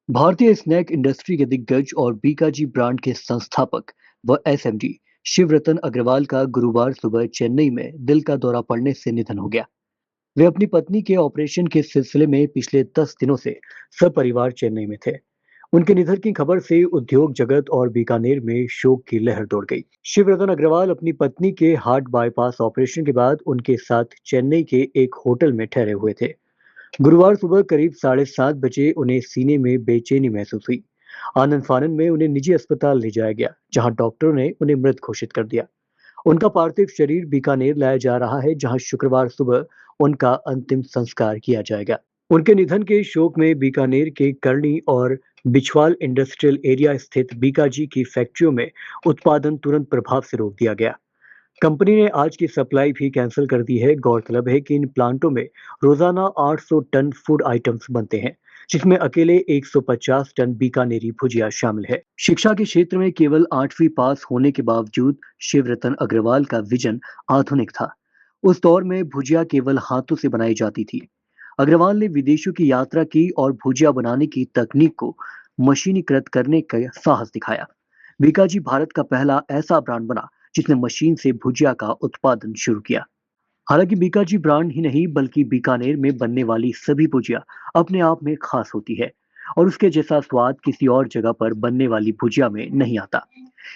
भारतीय snack industry के दिग्गज और बीकाजी ब्रांड के संस्थापक व एसएमडी शिव रतन अग्रवाल का गुरुवार सुबह चेन्नई में दिल का दौरा पड़ने से निधन हो गया। वे अपनी पत्नी के ऑपरेशन के सिलसिले में पिछले 10 दिनों से सपरिवार चेन्नई में थे। उनके निधन की खबर से उद्योग जगत और बीकानेर में शोक की लहर दौड़ गई। शिव रतन अग्रवाल अपनी पत्नी के हार्ट बाईपास ऑपरेशन के बाद उनके साथ चेन्नई के एक होटल में ठहरे हुए थे। गुरुवार सुबह करीब 7:30 बजे उन्हें सीने में बेचैनी महसूस हुई। आनंद फानन में उन्हें निजी अस्पताल ले जाया गया, जहां डॉक्टरों ने उन्हें मृत घोषित कर दिया। उनका पार्थिव शरीर बीकानेर लाया जा रहा है, जहां शुक्रवार सुबह उनका अंतिम संस्कार किया जाएगा। उनके निधन के शोक में बीकानेर के करनी और बिछवाल इंडस्ट्रियल एरिया स्थित बीकाजी की फैक्ट्रियों में उत्पादन तुरंत प्रभाव से रोक दिया गया। कंपनी ने आज की सप्लाई भी कैंसिल कर दी है। गौरतलब है कि इन प्लांटों में रोजाना 800 टन फूड आइटम्स बनते हैं, जिसमें अकेले 150 टन बीकानेरी भुजिया शामिल है। शिक्षा के क्षेत्र में केवल 8वीं पास होने के बावजूद शिव रतन अग्रवाल का विजन आधुनिक था। उस दौर में भुजिया केवल हाथों से बनाई जाती थी। अग्रवाल ने विदेशों की यात्रा की और भुजिया बनाने की तकनीक को मशीनीकृत करने का साहस दिखाया। बीकाजी भारत का पहला ऐसा ब्रांड बना जिसने मशीन से भुजिया का उत्पादन शुरू किया। हालांकि बीकाजी ब्रांड ही नहीं बल्कि बीकानेर में बनने वाली सभी भुजिया अपने आप में खास होती है और उसके जैसा स्वाद किसी और जगह पर बनने वाली भुजिया में नहीं आता।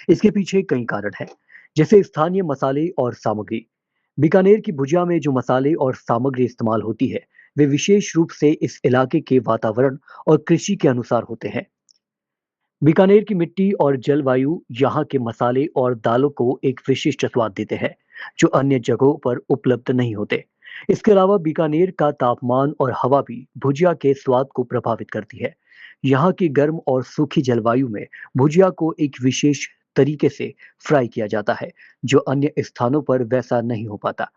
इसके पीछे कई कारण हैं, जैसे स्थानीय मसाले और सामग्री। बीकानेर की भुजिया में जो मसाले और सामग्री इस्तेमाल होती है, वे विशेष रूप से इस इलाके के वातावरण और कृषि के अनुसार होते हैं। बीकानेर की मिट्टी और जलवायु यहाँ के मसाले और दालों को एक विशिष्ट स्वाद देते हैं, जो अन्य जगहों पर उपलब्ध नहीं होते। इसके अलावा बीकानेर का तापमान और हवा भी भुजिया के स्वाद को प्रभावित करती है। यहाँ की गर्म और सूखी जलवायु में भुजिया को एक विशेष तरीके से फ्राई किया जाता है, जो अन्य स्थानों पर वैसा नहीं हो पाता।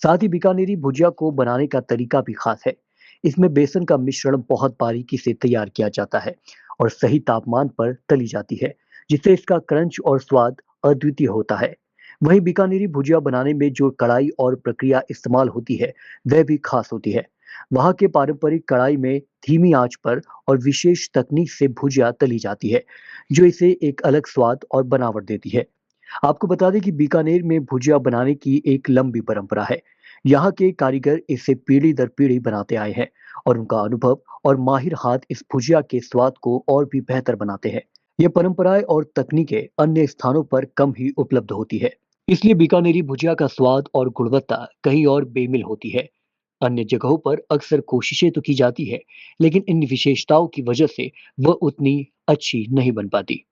साथ ही बीकानेरी भुजिया को बनाने का तरीका भी खास है। इसमें बेसन का मिश्रण बहुत बारीकी से तैयार किया जाता है और सही तापमान पर तली जाती है, जिससे इसका क्रंच और स्वाद अद्वितीय होता है। वहीं बीकानेरी भुजिया बनाने में जो कढ़ाई और प्रक्रिया इस्तेमाल होती है, वह भी खास होती है। वहाँ के पारंपरिक कढ़ाई में धीमी आंच पर और विशेष तकनीक से भुजिया तली जाती है, जो इसे एक अलग स्वाद और बनावट देती है। आपको बता दें कि बीकानेर में भुजिया बनाने की एक लंबी परंपरा है। यहाँ के कारीगर इसे पीढ़ी दर पीढ़ी बनाते आए हैं और उनका अनुभव और माहिर हाथ इस भुजिया के स्वाद को और भी बेहतर बनाते हैं। ये परंपराएं और तकनीकें अन्य स्थानों पर कम ही उपलब्ध होती है। इसलिए बीकानेरी भुजिया का स्वाद और गुणवत्ता कहीं और बेमिल होती है। अन्य जगहों पर अक्सर कोशिशें तो की जाती है, लेकिन इन विशेषताओं की वजह से वह उतनी अच्छी नहीं बन पाती।